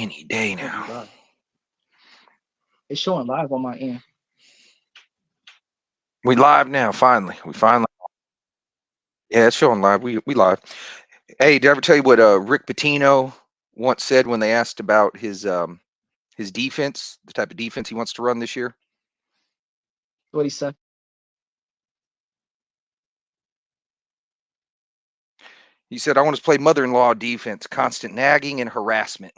Any day Should be now. live. It's showing live on my end. We live now, finally. We finally. Yeah, it's showing live. We live. Hey, did I ever tell you what Rick Pitino once said when they asked about his defense, the type of defense he wants to run this year? What he said? He said, "I want to play mother-in-law defense, constant nagging and harassment."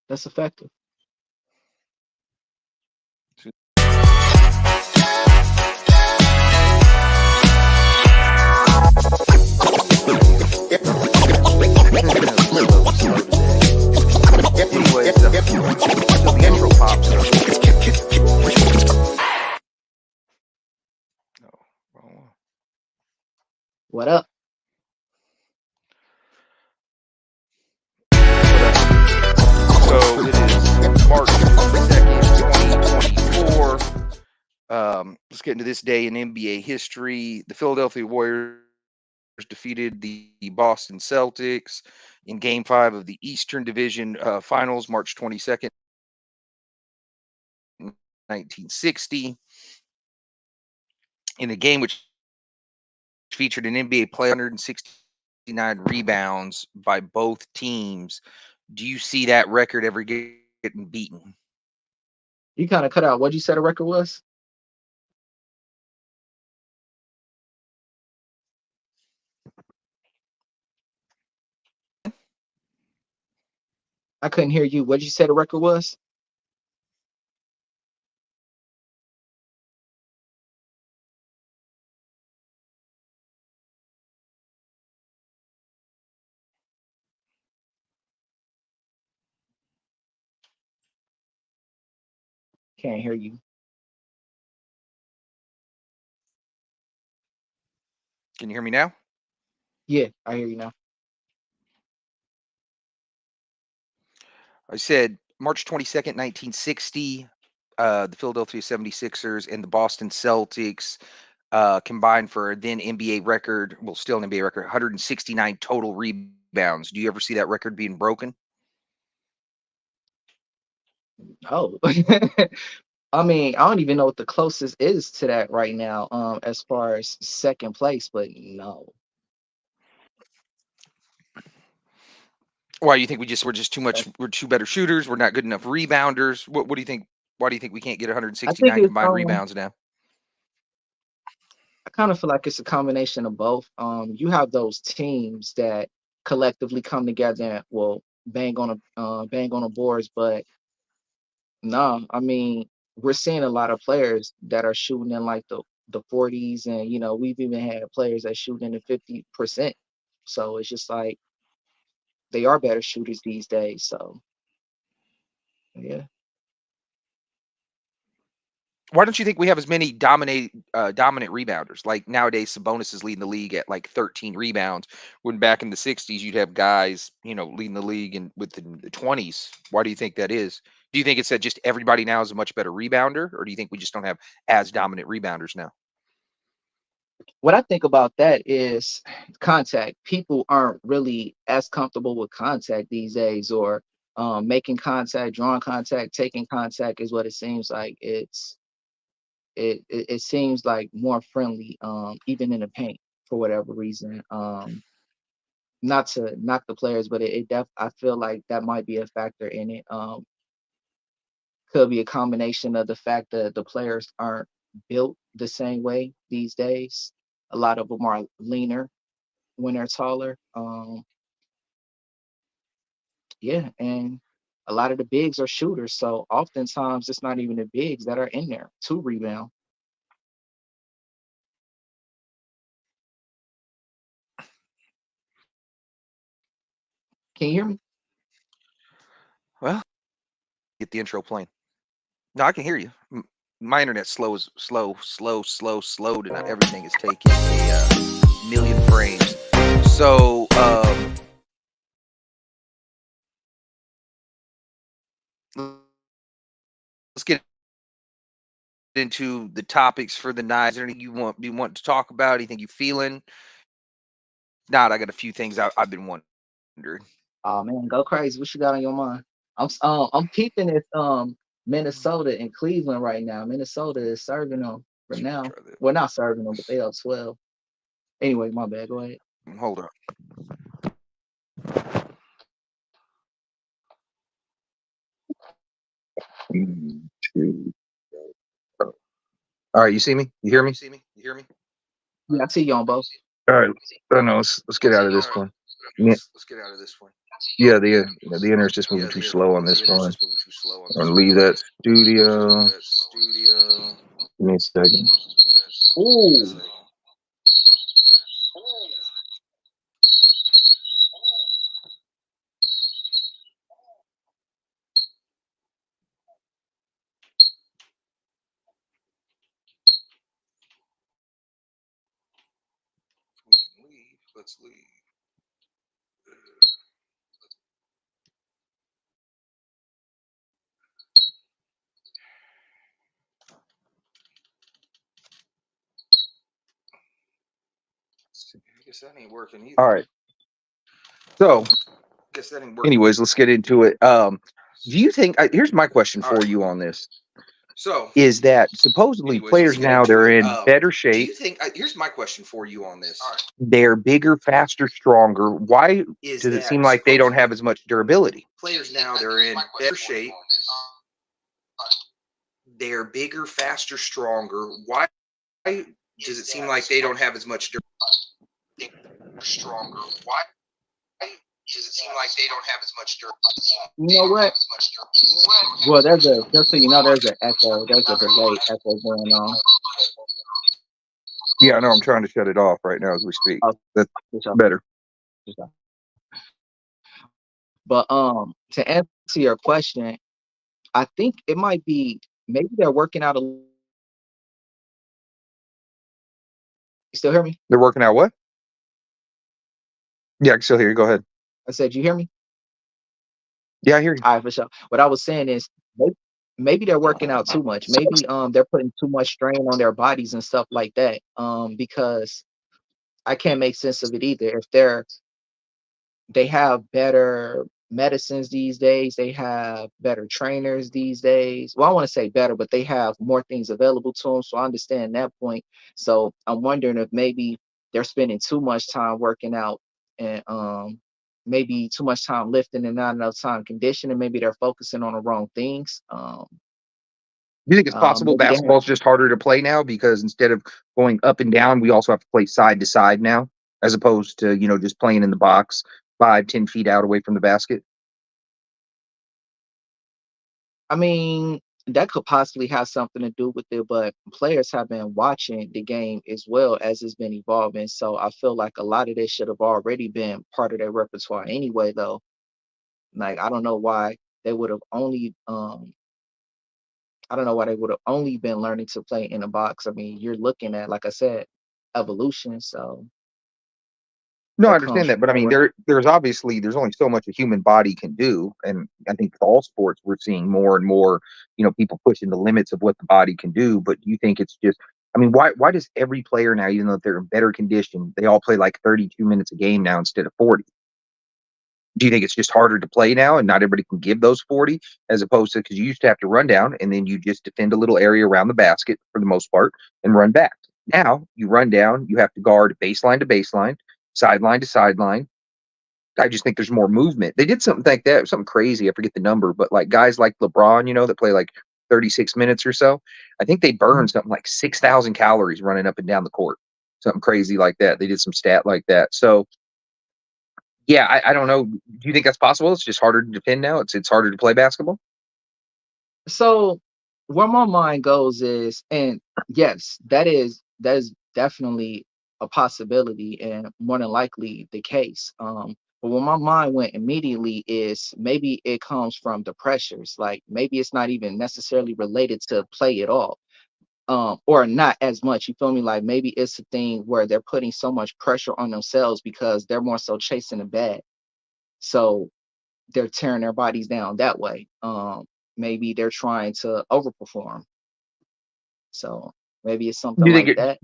That's effective. Anyways, until the intro pops. No, wrong one. What up? So it is March 2nd, 2024. Let's get into this day in NBA history. The Philadelphia Warriors defeated the Boston Celtics in Game 5 of the Eastern Division Finals, March 22nd, 1960, in a game which featured an NBA play 169 rebounds by both teams. Do you see that record ever getting beaten? You kind of cut out. What'd you say the record was? I couldn't hear you. What'd you say the record was? Can't hear you. Can you hear me now? Yeah, I hear you now. I said March 22nd, 1960, the Philadelphia 76ers and the Boston Celtics combined for a then NBA record, well, still an NBA record, 169 total rebounds. Do you ever see that record being broken? Oh, I mean, I don't even know what the closest is to that right now. As far as second place, but no. Why you think we're just too Uh, much, we're too better shooters, we're not good enough rebounders? What do you think? Why do you think we can't get I think 169 it's combined rebounds now? I kind of feel like it's a combination of both. You have those teams that collectively come together and will bang on the boards, but no, I mean we're seeing a lot of players that are shooting in like the 40s, and we've even had players that shoot in the 50%. So it's just like they are better shooters these days. So yeah, Why don't you think we have as many dominant rebounders? Like nowadays, Sabonis is leading the league at like 13 rebounds. When back in the 60s, you'd have guys, leading the league and within the 20s. Why do you think that is? Do you think it's that just everybody now is a much better rebounder, or do you think we just don't have as dominant rebounders now? what I think about that is contact. People aren't really as comfortable with contact these days, or making contact, drawing contact, taking contact is what it seems like. It seems like more friendly, even in the paint for whatever reason. Not to knock the players, but I feel like that might be a factor in it. Could be a combination of the fact that the players aren't built the same way these days. A lot of them are leaner when they're taller. Yeah, and a lot of the bigs are shooters, so oftentimes it's not even the bigs that are in there to rebound. Can you hear me? Well, get the intro playing. No, I can hear you. My internet's slow tonight. Everything is taking a million frames. So let's get into the topics for the night. Is there anything you want to talk about? Anything you feeling? Not, I got a few things I've been wanting Oh man, go crazy. What you got on your mind? I'm keeping it Minnesota and Cleveland right now. Minnesota is serving them for now. Try that. Well, not serving them, but they up 12. Anyway, my bad. Go ahead. Hold on. Mm, two. All right, you see me? You hear me? Yeah, I see you on both. All right. Oh no, let's get out of this one. Yeah, yeah, the internet's just moving too slow on this one. I'm gonna leave that studio. Give me a second. Ooh, We can leave. Let's leave. I guess that ain't working either. All right. So, anyways, let's get into it. Do you think? Here's my question for you on this: is that supposedly players now they're in better shape? Here's my question for you on this: they're bigger, faster, stronger. Why does it seem like they don't have as much durability? Players now they're in better shape. They're bigger, faster, stronger. Why does it seem like they don't have as much stronger? Why does it seem like they don't have as much you know what? Well, there's a just so you know, there's an echo. There's a delay echo going on. Yeah, I know. I'm trying to shut it off right now as we speak. Oh, That's for sure, better. for sure. But to answer your question, I think it might be maybe they're working out a. You still hear me? They're working out what? Yeah, I can still hear you. Go ahead. I said, you hear me? Yeah, I hear you. All right, for sure. What I was saying is maybe they're working out too much. Maybe they're putting too much strain on their bodies and stuff like that. Because I can't make sense of it either. If they have better medicines these days, they have better trainers these days. Well, I want to say better, but they have more things available to them. So I understand that point. So I'm wondering if maybe they're spending too much time working out and maybe too much time lifting and not enough time conditioning. Maybe they're focusing on the wrong things. Do you think it's possible Maybe they have. basketball is just harder to play now because instead of going up and down, we also have to play side to side now, as opposed to just playing in the box 5, 10 feet out away from the basket? I mean, that could possibly have something to do with it, but players have been watching the game as well as it's been evolving. So I feel like a lot of this should have already been part of their repertoire anyway, though. Like they would have only I don't know why they would have only been learning to play in a box. I mean, you're looking at, like I said, evolution. So No, I that comes understand that, from but I mean, nowhere. there's only so much a human body can do, and I think with all sports we're seeing more and more, people pushing the limits of what the body can do. But do you think it's just? I mean, why does every player now, even though they're in better condition, they all play like 32 minutes a game now instead of 40? Do you think it's just harder to play now and not everybody can give those 40 as opposed to because you used to have to run down and then you just defend a little area around the basket for the most part and run back. Now you run down, you have to guard baseline to baseline, sideline to sideline. I just think there's more movement. They did something like that, something crazy. I forget the number, but like guys like LeBron, that play like 36 minutes or so, I think they burn something like 6,000 calories running up and down the court. Something crazy like that. They did some stat like that. So yeah, I don't know. Do you think that's possible? It's just harder to defend now. It's harder to play basketball. So where my mind goes is, and yes, that is definitely a possibility and more than likely the case. But where my mind went immediately is maybe it comes from the pressures. Like maybe it's not even necessarily related to play at all. Or not as much. You feel me? Like maybe it's a thing where they're putting so much pressure on themselves because they're more so chasing the bag. So they're tearing their bodies down that way. Maybe they're trying to overperform. So maybe it's something Do you think like it? that.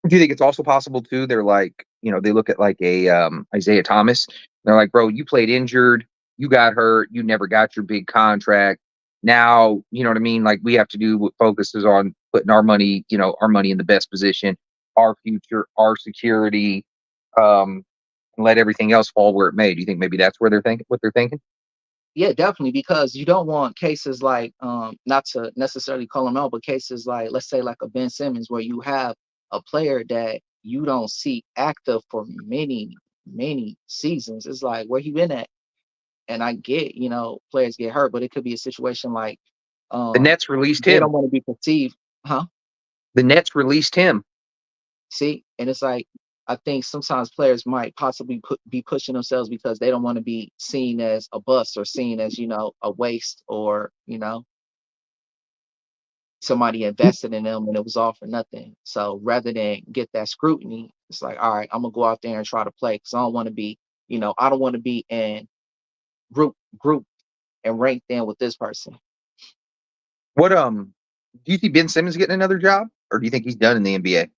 Do you think it's also possible too? They're like they look at like a Isaiah Thomas. They're like, bro, you played injured, you got hurt, you never got your big contract. Now, you know what I mean? Like we have to do what focuses on putting our money in the best position, our future, our security, and let everything else fall where it may. Do you think maybe that's where what they're thinking? Yeah, definitely, because you don't want cases like, not to necessarily call them out, but cases like, let's say, like a Ben Simmons, where you have a player that you don't see active for many, many seasons. It's like, where he been at? And I get, players get hurt, but it could be a situation like, The um, Nets released they him. don't want to be perceived, huh? The Nets released him. See, and it's like, I think sometimes players might possibly be pushing themselves because they don't want to be seen as a bust, or seen as, a waste, or, somebody invested in them and it was all for nothing. So rather than get that scrutiny, it's like, all right, I'm gonna go out there and try to play, because I don't want to be, I don't want to be in group and ranked in with this person. What do you think Ben Simmons getting another job, or do you think he's done in the NBA?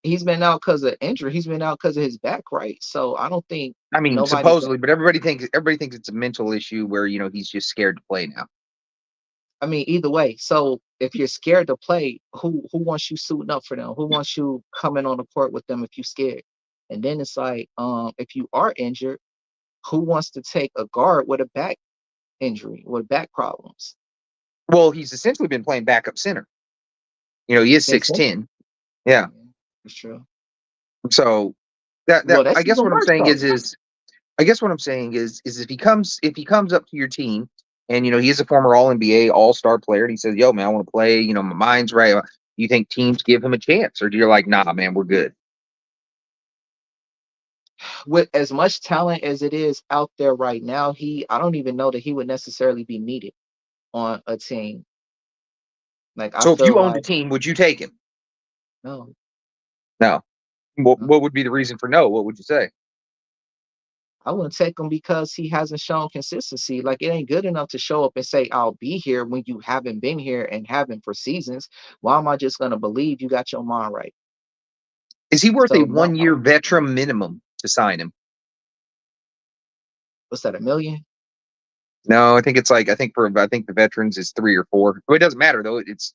He's been out because of injury. He's been out because of his back, right? So I don't think I mean, nobody's. supposedly, but everybody thinks it's a mental issue where he's just scared to play now. I mean, either way. So if you're scared to play, who wants you suiting up for them? Who wants you coming on the court with them if you're scared? And then it's like, if you are injured, who wants to take a guard with a back injury, with back problems? Well, he's essentially been playing backup center. He is Makes sense. 6'10". Yeah. Yeah, that's true. So that Well, that's I guess even what I'm worse saying though. is I guess what I'm saying is if he comes up to your team and he is a former All NBA All Star player and he says, "Yo, man, I want to play. My mind's right." You think teams give him a chance, or do you like, "Nah, man, we're good"? With as much talent as it is out there right now, I don't even know that he would necessarily be needed on a team. Like, I So if feel you owned a like, team, would you take him? no, No. What, no. what would be the reason for no? What would you say? I wouldn't take him because he hasn't shown consistency. Like, it ain't good enough to show up and say, I'll be here, when you haven't been here and haven't for seasons. Why am I just gonna believe you got your mind right? Is he worth a So no. 1 year veteran minimum to sign him? What's that, 1 million? No, I think the veterans is 3 or 4. Well, it doesn't matter though. It's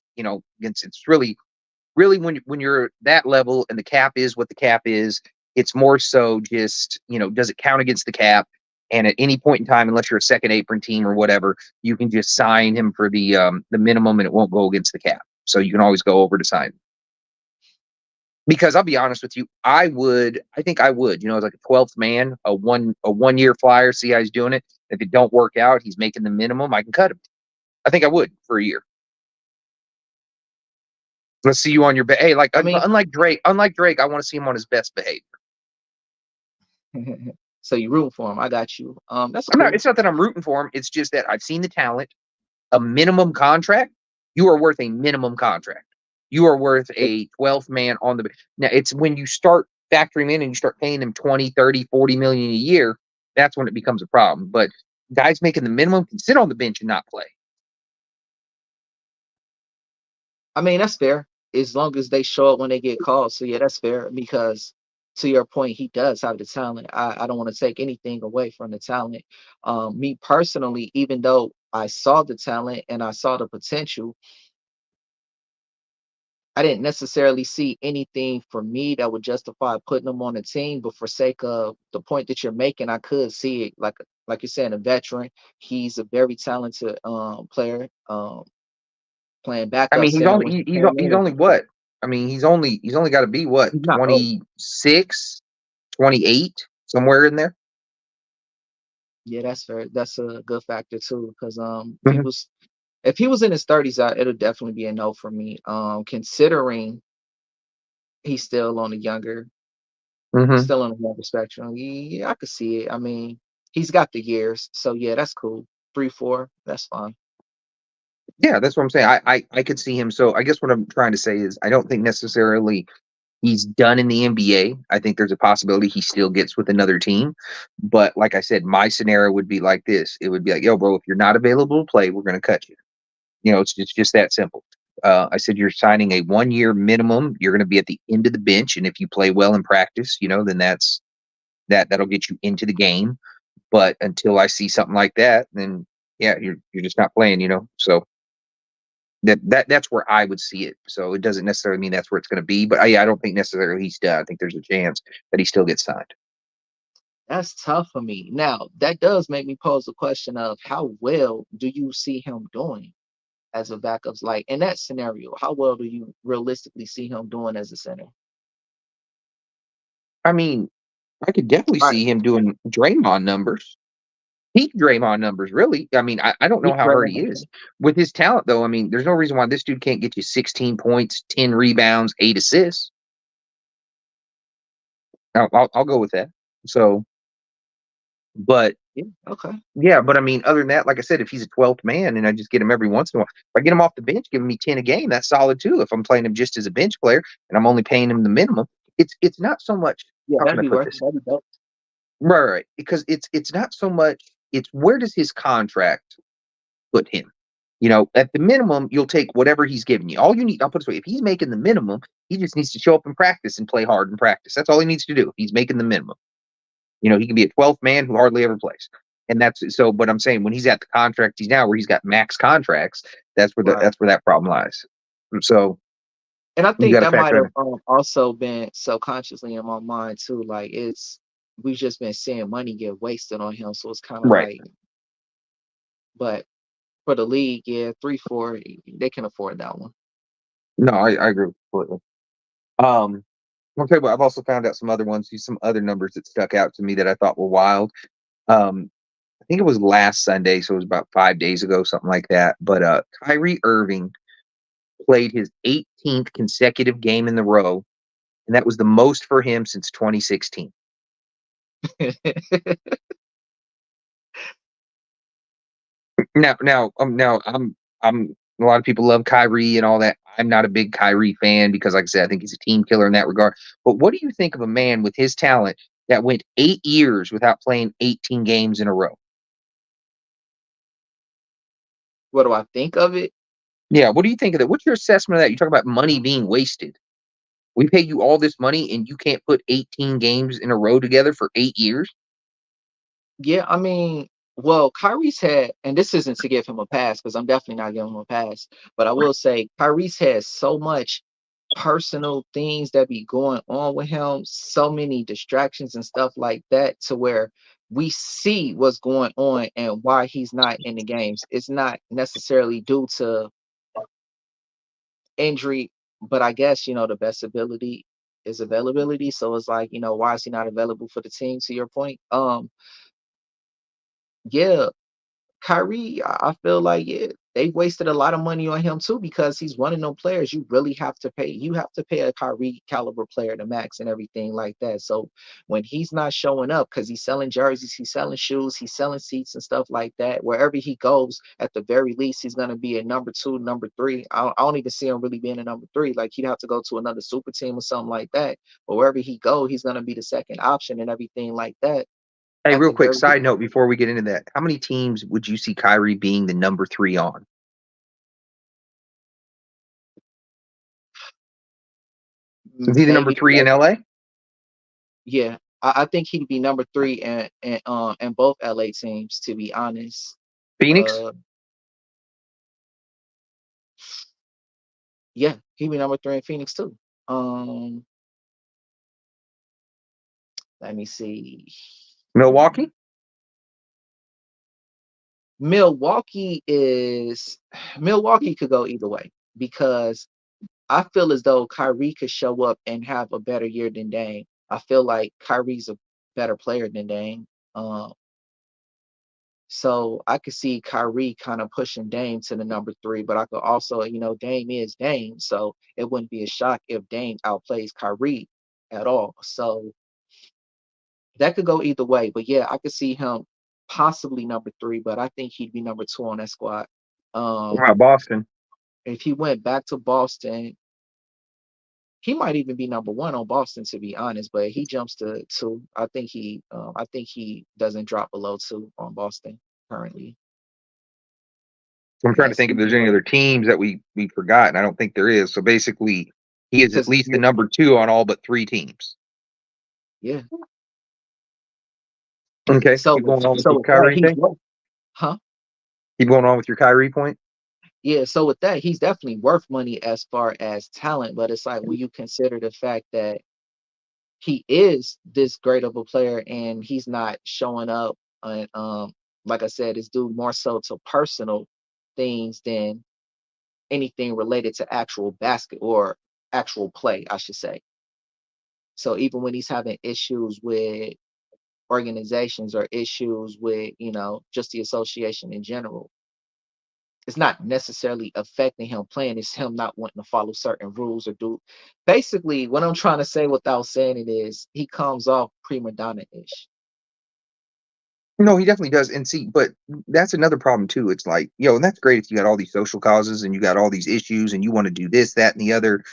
really when you're that level and the cap is what the cap is. It's more so just does it count against the cap? And at any point in time, unless you're a second apron team or whatever, you can just sign him for the minimum and it won't go against the cap. So you can always go over to sign him. Because I'll be honest with you, I think I would, as like a 12th man, a 1 year flyer, see how he's doing it. If it don't work out, he's making the minimum, I can cut him. I think I would for a year. Let's see you on your hey, like I mean, unlike Drake, I want to see him on his best behavior. so you root for him. I got you. That's I'm not. cool. It's not that I'm rooting for him. It's just that I've seen the talent. A minimum contract. You are worth a minimum contract. You are worth a 12th man on the. Now it's when you start factoring in and you start paying them 20, 30, 40 million a year. That's when it becomes a problem. But guys making the minimum can sit on the bench and not play. I mean, that's fair, as long as they show up when they get called. So yeah, that's fair, because to your point, he does have the talent. I don't want to take anything away from the talent. Me personally, even though I saw the talent and I saw the potential, I didn't necessarily see anything for me that would justify putting him on the team. But for sake of the point that you're making, I could see it, like you're saying, a veteran. He's a very talented player, playing I backup mean, center, which came he's in as only a threat. what? I mean, he's only got to be what, He's not old. 26, 28, somewhere in there. Yeah, that's fair. That's a good factor too, because Mm-hmm. if he was in his 30s, it'll definitely be a no for me. Considering he's Mm-hmm. still on the younger spectrum. Yeah, I could see it. I mean, he's got the years, so yeah, that's cool. 3, 4, that's fine. Yeah, that's what I'm saying. I could see him. So I guess what I'm trying to say is I don't think necessarily he's done in the NBA. I think there's a possibility he still gets with another team. But like I said, my scenario would be like this. It would be like, yo, bro, if you're not available to play, we're gonna cut you. It's just that simple. I said you're signing a 1 year minimum. You're going to be at the end of the bench, and if you play well in practice, then that'll get you into the game. But until I see something like that, then yeah, you're just not playing. So that's where I would see it. So it doesn't necessarily mean that's where it's going to be. But I don't think necessarily he's done. I think there's a chance that he still gets signed. That's tough for me. Now, that does make me pose the question of how well do you see him doing as a backup? Like in that scenario, how well do you realistically see him doing as a center? I mean, I could definitely All right, see him doing Draymond numbers. Peak Draymond numbers, really. I mean, I don't know Big how hurt he is with his talent, though. I mean, there's no reason why this dude can't get you 16 points, 10 rebounds, 8 assists. I'll go with that. So, but yeah, okay, yeah, but I mean, other than that, like I said, if he's a 12th man and I just get him every once in a while, if I get him off the bench, giving me 10 a game, that's solid too. If I'm playing him just as a bench player and I'm only paying him the minimum, it's not so much. yeah, How can that'd I be put worth. this? That'd be dope. Right, right. Because it's not so much. It's where does his contract put him? At the minimum, you'll take whatever he's giving you. All you need, I'll put it this way: if he's making the minimum, he just needs to show up in practice and play hard in practice. That's all he needs to do. If he's making the minimum. He can be a 12th man who hardly ever plays. And that's so. But I'm saying when he's at the contract he's now, where he's got max contracts, Right. that's where that problem lies. So And I you think got to that might factor have in. also been subconsciously in my mind too. Like we've just been seeing money get wasted on him, so it's kind of Right. like, but for the league, yeah, 3-4, they can afford that one. No, I agree completely. Okay, but I've also found out some other ones, some other numbers that stuck out to me that I thought were wild. I think it was last Sunday, so it was about 5 days ago, something like that. But Kyrie Irving played his 18th consecutive game in the row, and that was the most for him since 2016. Now, I'm a lot of people love Kyrie and all that. I'm not a big Kyrie fan because, like I said, I think he's a team killer in that regard. But what do you think of a man with his talent that went 8 years without playing 18 games in a row? What do I think of it? Yeah, what do you think of that? What's your assessment of that? You talk about money being wasted. We pay you all this money and you can't put 18 games in a row together for 8 years? Yeah, I mean, well, Kyrie's had, and this isn't to give him a pass because I'm definitely not giving him a pass, but I will say Kyrie's had so much personal things that be going on with him, so many distractions and stuff like that, to where we see what's going on and why he's not in the games. It's not necessarily due to injury, but I guess, the best ability is availability. So it's like, why is he not available for the team, to your point? Yeah, Kyrie, I feel like, yeah, they wasted a lot of money on him too because he's one of them players you really have to pay. You have to pay a Kyrie caliber player the max and everything like that. So when he's not showing up because he's selling jerseys, he's selling shoes, he's selling seats and stuff like that, wherever he goes, at the very least, he's going to be a number two, number three. I don't even see him really being a number three. Like he'd have to go to another super team or something like that. But wherever he go, he's going to be the second option and everything like that. Hey, At real the quick very least, side note before we get into that. How many teams would you see Kyrie being the number 3 on? Is he the number maybe 3 in LA? yeah, I think he'd be number three and both LA teams, to be honest. Phoenix? Uh yeah, he'd be number three in Phoenix too. Um, let me see. Milwaukee? Milwaukee is Milwaukee could go either way because I feel as though Kyrie could show up and have a better year than Dame. I feel like Kyrie's a better player than Dame. Um, So I could see Kyrie kind of pushing Dame to the number three, but I could also, Dame is Dame, so it wouldn't be a shock if Dame outplays Kyrie at all. So that could go either way. But yeah, I could see him possibly number three, but I think he'd be number two on that squad. What Um, about Boston? if he went back to Boston, he might even be number one on Boston, to be honest. But he jumps to two. I think he doesn't drop below two on Boston currently. So I'm trying to Yes, think if he's there's any other teams that we forgot, and I don't think there is. So basically, he is at because least the number two on all but three teams. yeah. Okay, So keep going on with so your with that, Kyrie thing. huh? Keep going on with your Kyrie point. Yeah, so with that, he's definitely worth money as far as talent, but it's like when you consider the fact that he is this great of a player and he's not showing up and like I said, it's due more so to personal things than anything related to actual basket or actual play, I should say. So even when he's having issues with organizations or issues with, just the association in general, it's not necessarily affecting him playing, it's him not wanting to follow certain rules or do basically what I'm trying to say without saying it is he comes off prima donna-ish. No, he definitely does. And see, but that's another problem too. It's like, and that's great if you got all these social causes and you got all these issues and you want to do this, that, and the other.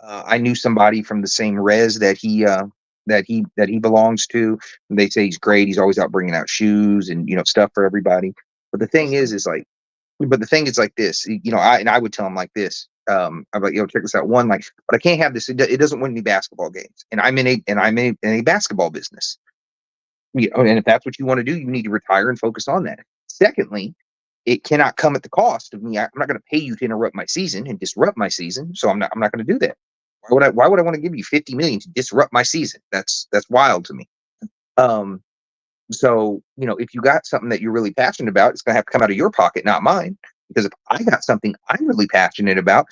I knew somebody from the same res that he belongs to. And they say he's great. He's always out bringing out shoes and stuff for everybody. But the thing That's good. is like, but the thing is like this. I would tell him like this. I'm like, check this out. One, like, but I can't have this. It doesn't win me basketball games, and I'm in a basketball business. And if that's what you want to do, you need to retire and focus on that. Secondly, it cannot come at the cost of me. I'm not going to pay you to interrupt my season and disrupt my season. So I'm not going to do that. Why would I want to give you 50 million to disrupt my season? That's wild to me. Um, so, if you got something that you're really passionate about, it's going to have to come out of your pocket, not mine. Because if I got something I'm really passionate about,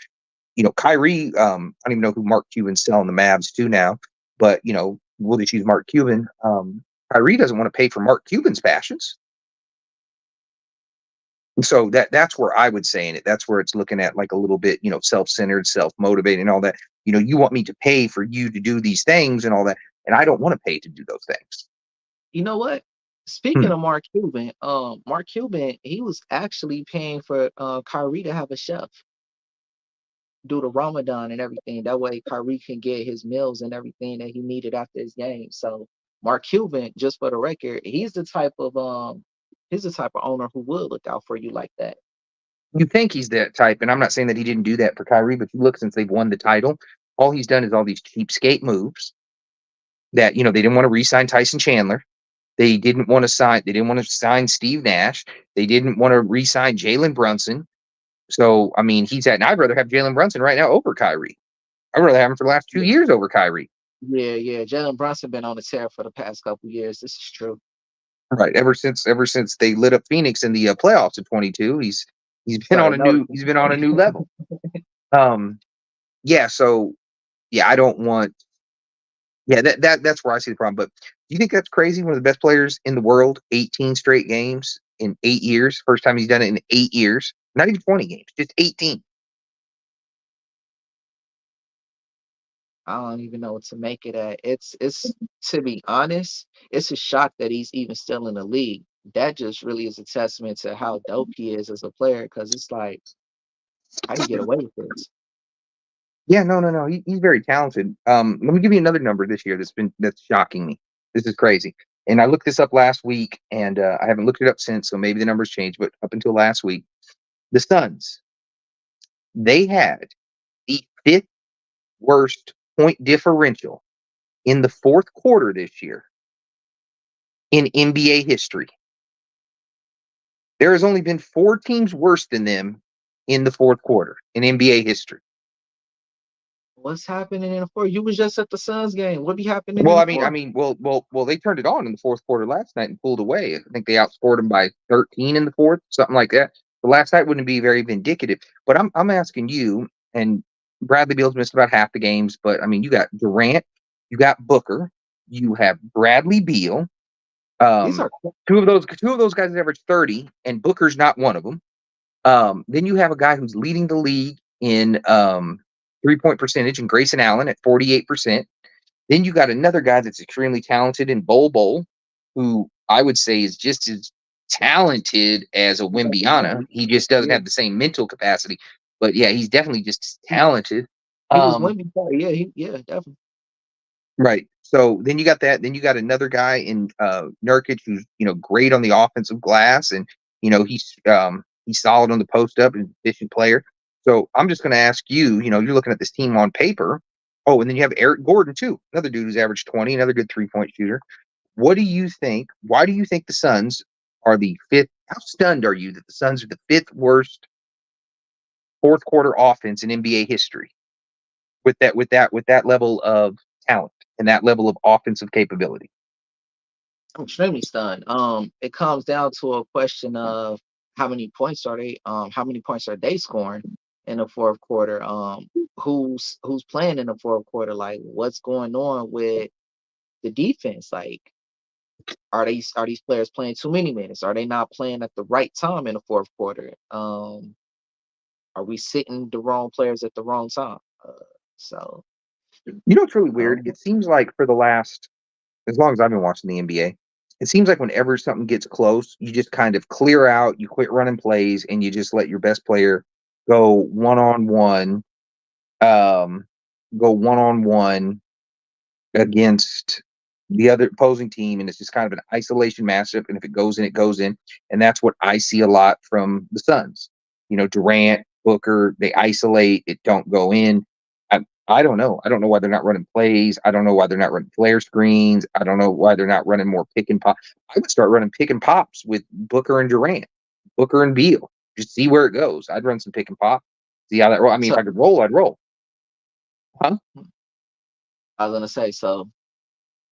Kyrie, I don't even know who Mark Cuban's selling the Mavs to now, but we'll just use Mark Cuban. Kyrie doesn't want to pay for Mark Cuban's passions. And so that's where I would say in it. That's where it's looking at like a little bit, self-centered, self-motivated, and all that. You want me to pay for you to do these things and all that, and I don't want to pay to do those things. You know what? Hmm. Speaking of Mark Cuban, he was actually paying for Kyrie to have a chef due to Ramadan and everything. That way Kyrie can get his meals and everything that he needed after his game. So Mark Cuban, just for the record, he's the type of owner who would look out for you like that. You think he's that type, and I'm not saying that he didn't do that for Kyrie, but you look since they've won the title, all he's done is all these cheapskate moves that they didn't want to re-sign Tyson Chandler. They didn't want to sign. They didn't want to sign Steve Nash. They didn't want to re-sign Jalen Brunson. So I mean, and I'd rather have Jalen Brunson right now over Kyrie. I'd rather have him for the last 2 years over Kyrie. Yeah. Jalen Brunson been on the tear for the past couple years. This is true. Right. Ever since they lit up Phoenix in the playoffs of 22, he's been on Started a new noticing. he's been on a new level. Um. Yeah. So yeah, I don't want. Yeah, that's where I see the problem. But do you think that's crazy? One of the best players in the world, 18 straight games in 8 years. First time he's done it in 8 years. Not even 20 games, just 18. I don't even know what to make it at. It's to be honest, it's a shock that he's even still in the league. That just really is a testament to how dope he is as a player. Because it's like, how you get away with this? Yeah, no, no, no. He's very talented. Let me give you another number this year that's shocking me. This is crazy. And I looked this up last week, and I haven't looked it up since, so maybe the numbers changed. But up until last week, the Suns, they had the fifth worst point differential in the fourth quarter this year in NBA history. There has only been four teams worse than them in the fourth quarter in NBA history. What's happening in the fourth? You was just at the Suns game. What be happening in Well, the I mean, I fourth? mean, well, they turned it on in the fourth quarter last night and pulled away. I think they outscored them by 13 in the fourth, something like that. The last night wouldn't be very vindicative. But I'm asking you, and Bradley Beal's missed about half the games, but I mean, you got Durant, you got Booker, you have Bradley Beal. These are Two of those guys averaged 30, and Booker's not one of them. Then you have a guy who's leading the league in 3-point percentage, and Grayson Allen at 48%. Then you got another guy that's extremely talented in Bol, who I would say is just as talented as a Wimbiana. He just doesn't yeah. have the same mental capacity. But yeah, he's definitely just as talented. He was Um, winning. Yeah, definitely. right. So then you got that. Then you got another guy in Nurkic who's great on the offensive glass, and he's He's solid on the post up and efficient player. So I'm just going to ask you, you're looking at this team on paper. Oh, and then you have Eric Gordon, too, another dude who's averaged 20, another good 3-point shooter. What do you think? Why do you think the Suns are the fifth? How stunned are you that the Suns are the fifth worst fourth quarter offense in NBA history with that level of talent and that level of offensive capability? I'm extremely stunned. It comes down to a question of how many points are they scoring in the fourth quarter? Who's playing in the fourth quarter? Like, what's going on with the defense? Like, are these players playing too many minutes? Are they not playing at the right time in the fourth quarter? Are we sitting the wrong players at the wrong time? So It's really weird. um, It seems like for the last, as long as I've been watching the NBA, it seems like whenever something gets close, you just kind of clear out, you quit running plays, and you just let your best player go one on one, um, go one on one against the other opposing team, and it's just kind of an isolation matchup. And if it goes in, it goes in, and that's what I see a lot from the Suns. Durant, Booker, they isolate, it don't go in. I don't know. I don't know why they're not running plays. I don't know why they're not running flare screens. I don't know why they're not running more pick and pop. I would start running pick and pops with Booker and Durant, Booker and Beal. Just see where it goes. I'd run some pick and pop. See how that roll. I mean, if so I could roll, I'd roll. Huh? I was gonna say, so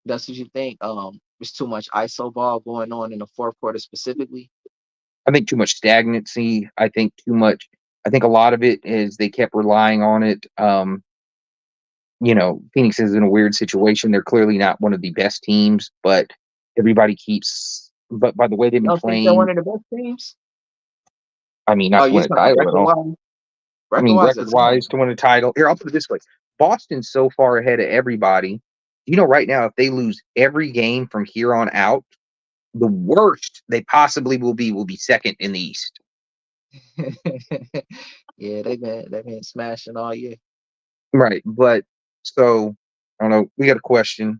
that's what you think. There's too much ISO ball going on in the fourth quarter specifically. I think too much stagnancy. I think too much. I think a lot of it is they kept relying on it. Phoenix is in a weird situation. They're clearly not one of the best teams, but everybody keeps. But by the way they've You been don't think they're one playing, of the best teams? I mean, Oh, not to you win a talking title, I record don't. wise? I Record mean, wise, record that's fine. wise, to win a title. Here, I'll put it this way: Boston's so far ahead of everybody. Right now, if they lose every game from here on out, the worst they possibly will be second in the East. Yeah, they've been smashing all year. Right, but so I don't know. We got a question.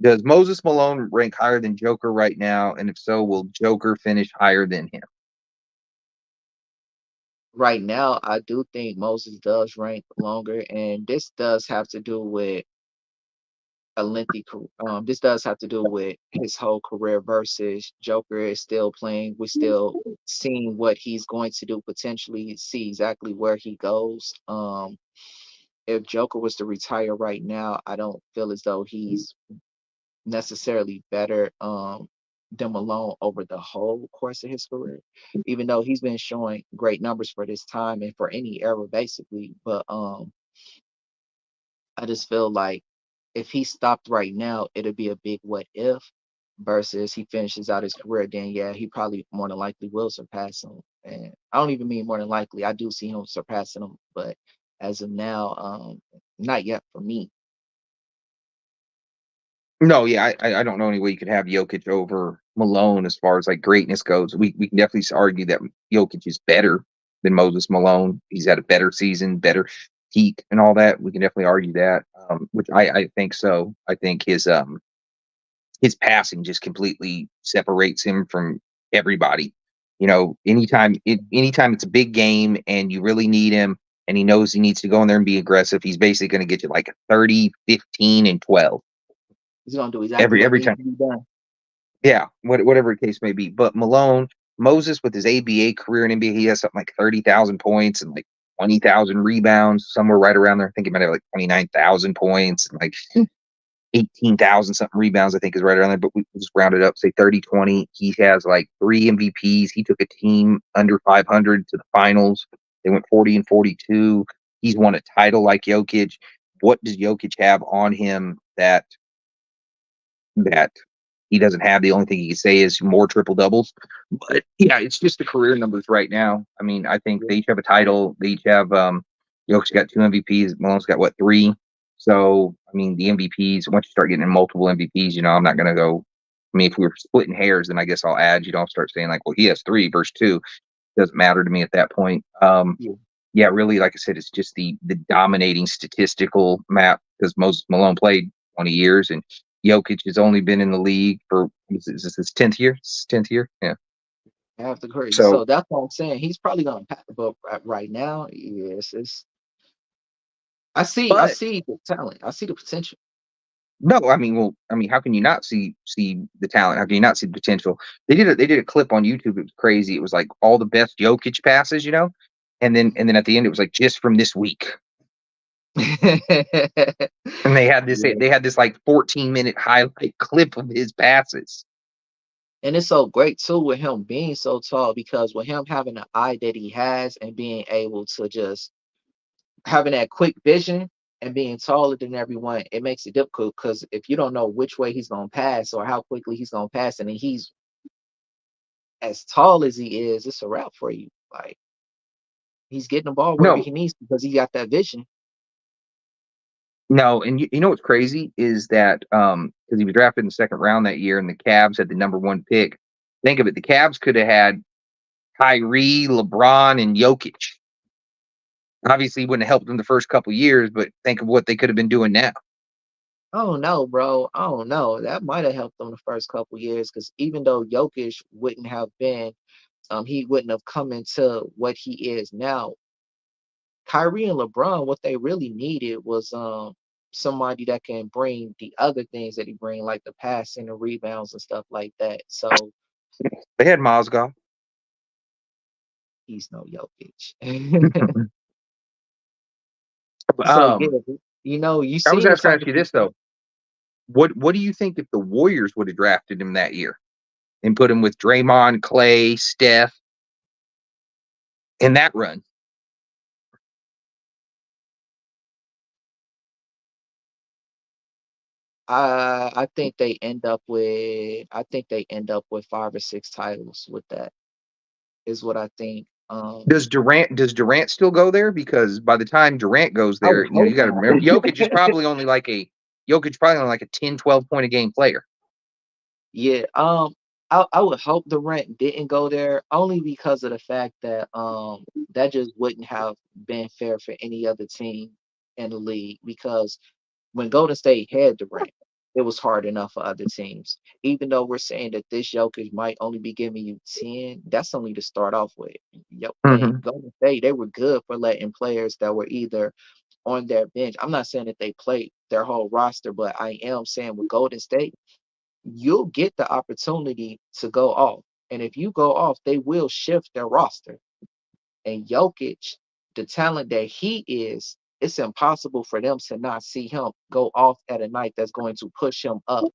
Does Moses Malone rank higher than Joker right now? And if so, will Joker finish higher than him? Right now, I do think Moses does rank longer, and this does have to do with this does have to do with his whole career versus Joker is still playing. We're still seeing what he's going to do potentially, see exactly where he goes. If Joker was to retire right now, I don't feel as though he's necessarily better than Malone over the whole course of his career, even though he's been showing great numbers for this time and for any era basically. But I just feel like if he stopped right now, it'd be a big what if versus he finishes out his career, then yeah, he probably more than likely will surpass him. And I don't even mean more than likely. I do see him surpassing him, but as of now, not yet for me. No, yeah, I don't know any way you could have Jokic over Malone as far as like greatness goes. We can definitely argue that Jokic is better than Moses Malone. He's had a better season, better peak, and all that. We can definitely argue that, which I think so. I think his passing just completely separates him from everybody. Anytime it's a big game and you really need him and he knows he needs to go in there and be aggressive, he's basically going to get you like a 30, 15, and 12 He's gonna do exactly every what every needs time. to be done. Yeah, whatever the case may be. But Malone, Moses with his ABA career in NBA, he has something like 30,000 points and like 20,000 rebounds, somewhere right around there. I think he might have like 29,000 points and like 18,000 something rebounds, I think is right around there, but we just round it up, say 30, 20. He has like 3 MVPs. He took a team under 500 to the finals. They went 40 and 42. He's won a title like Jokic. What does Jokic have on him that he doesn't have? The only thing he can say is more triple doubles. But yeah, it's just the career numbers right now. I mean, I think Yeah. they each have a title. They each have Jokic got 2 MVPs. Malone's got what, 3? So I mean, the MVPs. Once you start getting multiple MVPs, I'm not gonna go. I mean, if we were splitting hairs, then I guess I'll add. You don't start saying like, well, he has 3 versus 2. It doesn't matter to me at that point. Yeah. Yeah, really, like I said, it's just the dominating statistical map because Moses Malone played 20 years and Jokic has only been in the league for is this his 10th year? 10th year? Yeah. half the career. So So that's what I'm saying. He's probably gonna pass, but right now, yes, it's I but see the talent. I see the potential. no, I mean, well, I mean, how can you not see the talent? How can you not see the potential? They did a clip on YouTube. It was crazy. It was like all the best Jokic passes, and then at the end it was like just from this week. And Yeah. they had this like 14-minute highlight clip of his passes. And it's so great too with him being so tall because with him having the eye that he has and being able to just having that quick vision and being taller than everyone, it makes it difficult because if you don't know which way he's gonna pass or how quickly he's gonna pass, and then he's as tall as he is, it's a wrap for you. Like he's getting the ball wherever No, he needs because he got that vision. no, and you know what's crazy is that because he was drafted in the second round that year, and the Cavs had the number one pick. Think of it, the Cavs could have had Kyrie, LeBron, and Jokic. Obviously, wouldn't have helped them the first couple years, but think of what they could have been doing now. I don't know, bro. I don't know. That might have helped them the first couple years because even though Jokic wouldn't have been, he wouldn't have come into what he is now. Kyrie and LeBron, what they really needed was somebody that can bring the other things that he bring, like the passing, the rebounds, and stuff like that. So They had Mozgov. he's no Jokic. So yeah, um, you I was seen the asking type ask of you this though: what do you think if the Warriors would have drafted him that year and put him with Draymond, Clay, Steph in that run? I think they end up with 5 or 6 titles with that, is what I think. Does Durant still go there? Because by the time Durant goes I there, would hope you got to not. remember Jokic probably only like a 10, 12 point a game player. Yeah, I would hope the rent didn't go there only because of the fact that that just wouldn't have been fair for any other team in the league because when Golden State had Durant, it was hard enough for other teams. Even though we're saying that this Jokic might only be giving you 10, that's only to start off with. And Hmm. Golden State, they were good for letting players that were either on their bench. I'm not saying that they played their whole roster, but I am saying with Golden State, you'll get the opportunity to go off. And if you go off, they will shift their roster. And Jokic, the talent that he is, it's impossible for them to not see him go off at a night that's going to push him up.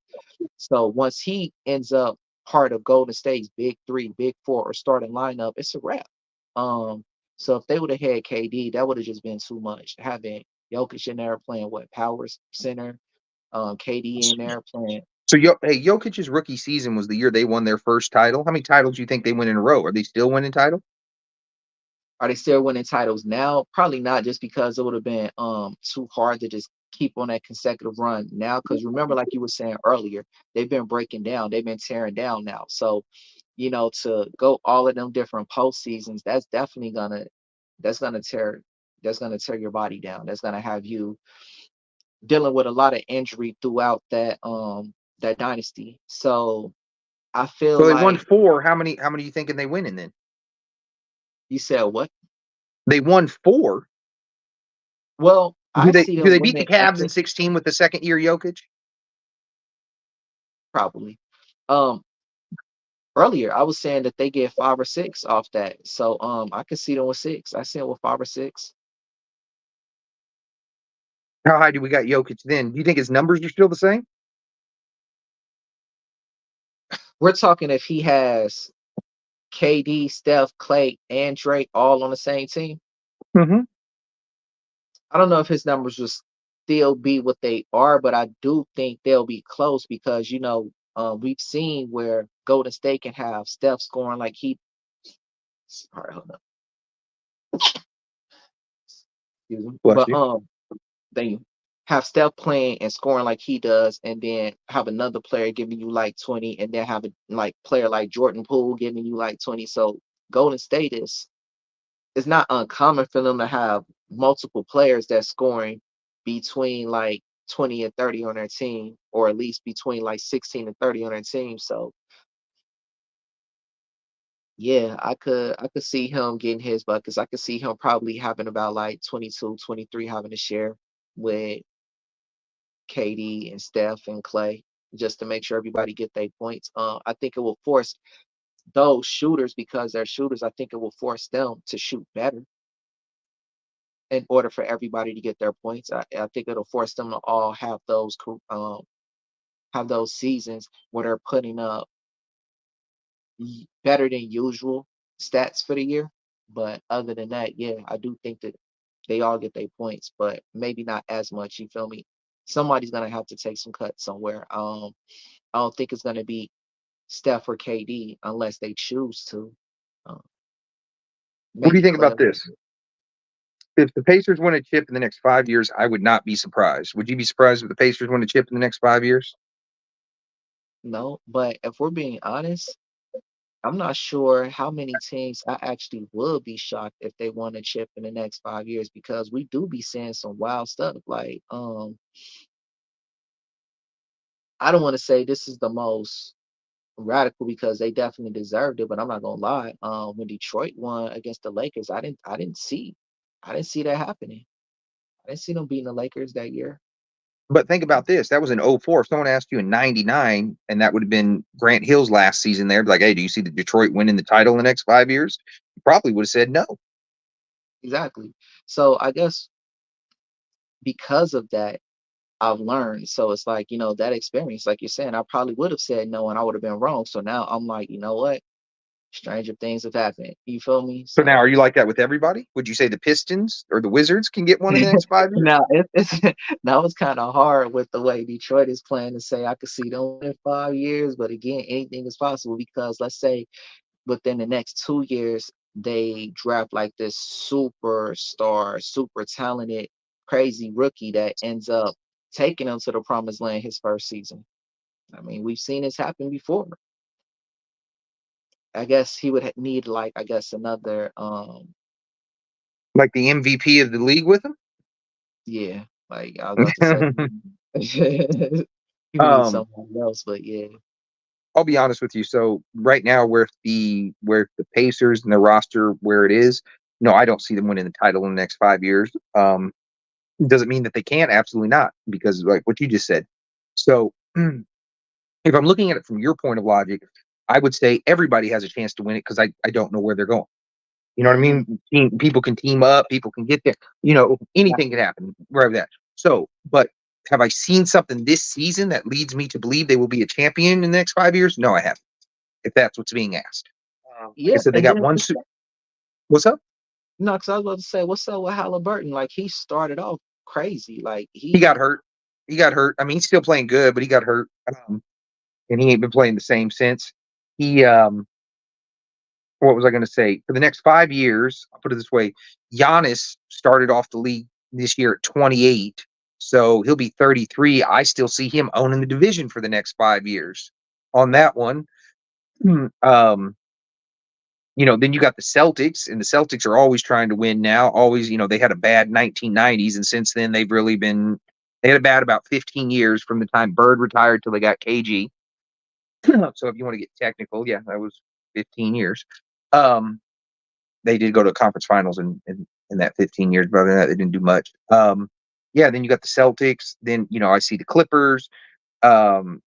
So once he ends up part of Golden State's big three, big four, or starting lineup, it's a wrap. Um, so if they would have had KD, that would have just been too much. Having Jokic in there playing what power center, KD in there playing. So, hey, Jokic's rookie season was the year they won their first title. How many titles do you think they win in a row? Are they still winning titles? Are they still winning titles now? Probably not, just because it would have been too hard to just keep on that consecutive run now. Because remember, like you were saying earlier, they've been breaking down, they've been tearing down now. So, to go all of them different post seasons, that's gonna tear that's gonna tear your body down. That's gonna have you dealing with a lot of injury throughout that dynasty. So I feel So they won like four. How many you thinking they winning then? you said what? They won four. Well, Do I they see do them they beat the winning up Cavs to in 16 with the second year Jokic? probably. Um, Earlier, I was saying that they get 5 or 6 off that. So I could see them with 6. I see them with 5 or 6. How high do we got Jokic then? Do you think his numbers are still the same? We're talking if he has KD, Steph, Clay, and Drake all on the same team. Mm-hmm. I don't know if his numbers will still be what they are, but I do think they'll be close because we've seen where Golden State can have Steph scoring like he. All right, hold up. Excuse me. Bless But you. they have Steph playing and scoring like he does, and then have another player giving you like 20, and then have a like player like Jordan Poole giving you like 20. So Golden State is it's not uncommon for them to have multiple players that's scoring between like 20 and 30 on their team, or at least between like 16 and 30 on their team. So Yeah, I could see him getting his buckets. I could see him probably having about like 22, 23 having to share with KD and Steph and Clay just to make sure everybody get their points. I think it will force those shooters because they're shooters. I think it will force them to shoot better in order for everybody to get their points. I think it'll force them to all have those seasons where they're putting up better than usual stats for the year. But other than that, yeah, I do think that they all get their points, but maybe not as much. You feel me? Somebody's gonna have to take some cuts somewhere. I don't think it's gonna be Steph or KD unless they choose to. Um, What do you maybe think Clay a about little this? bit. If the Pacers win a chip in the next 5 years, I would not be surprised. Would you be surprised if the Pacers win a chip in the next 5 years? No, but if we're being honest, I'm not sure how many teams I actually would be shocked if they won a chip in the next 5 years because we do be seeing some wild stuff. Like, I don't want to say this is the most radical because they definitely deserved it, but I'm not gonna lie. When Detroit won against the Lakers, I didn't see that happening. I didn't see them beating the Lakers that year. But think about this. That was in '04. If someone asked you in '99, and that would have been Grant Hill's last season there, like, hey, do you see the Detroit winning the title in the next 5 years? You probably would have said no. Exactly. So I guess because of that, I've learned. So it's like, that experience, like you're saying, I probably would have said no and I would have been wrong. So now I'm like, you know what? Stranger things have happened. You feel me? So now, So are you like that with everybody? Would you say the Pistons or the Wizards can get one in the next 5 years? now it's now it's kind of hard with the way Detroit is playing to say I could see them in 5 years, but again, anything is possible because let's say within the next 2 years they draft like this superstar, super talented, crazy rookie that ends up taking them to the promised land his first season. I mean, we've seen this happen before. I guess he would need like I guess another Like the MVP of the league with them? yeah, like I was about to say he would need um, somebody else, but yeah. I'll be honest with you. So right now, where the Pacers and the roster where it is, no, I don't see them winning the title in the next 5 years. Does it mean that they can't? Absolutely not, because like what you just said. So if I'm looking at it from your point of logic, I would say everybody has a chance to win it because I don't know where they're going. You know what I Hmm. mean? People can team up, people can get there. Anything can happen. Wherever that. So, but have I seen something this season that leads me to believe they will be a champion in the next 5 years? No, I haven't. If that's what's being asked. Like I Yeah, said, they and got then one. What's up? no, because I was about to say, what's up with Halliburton? Like he started off crazy. Like He got he hurt. He got hurt. I mean, he's still playing good, but he got hurt, and he ain't been playing the same since. He what was I going to say? For the next 5 years, I'll put it this way: Giannis started off the league this year at 28, so he'll be 33. I still see him owning the division for the next 5 years. On that one, um, then you got the Celtics, and the Celtics are always trying to win now. Always, they had a bad 1990s, and since then they've really been. They had a bad about 15 years from the time Bird retired till they got KG. So if you want to get technical, yeah, that was 15 years. Um, they did go to conference finals in that 15 years, but other than that, they didn't do much. Yeah, then you got the Celtics. Then I see the Clippers. Um,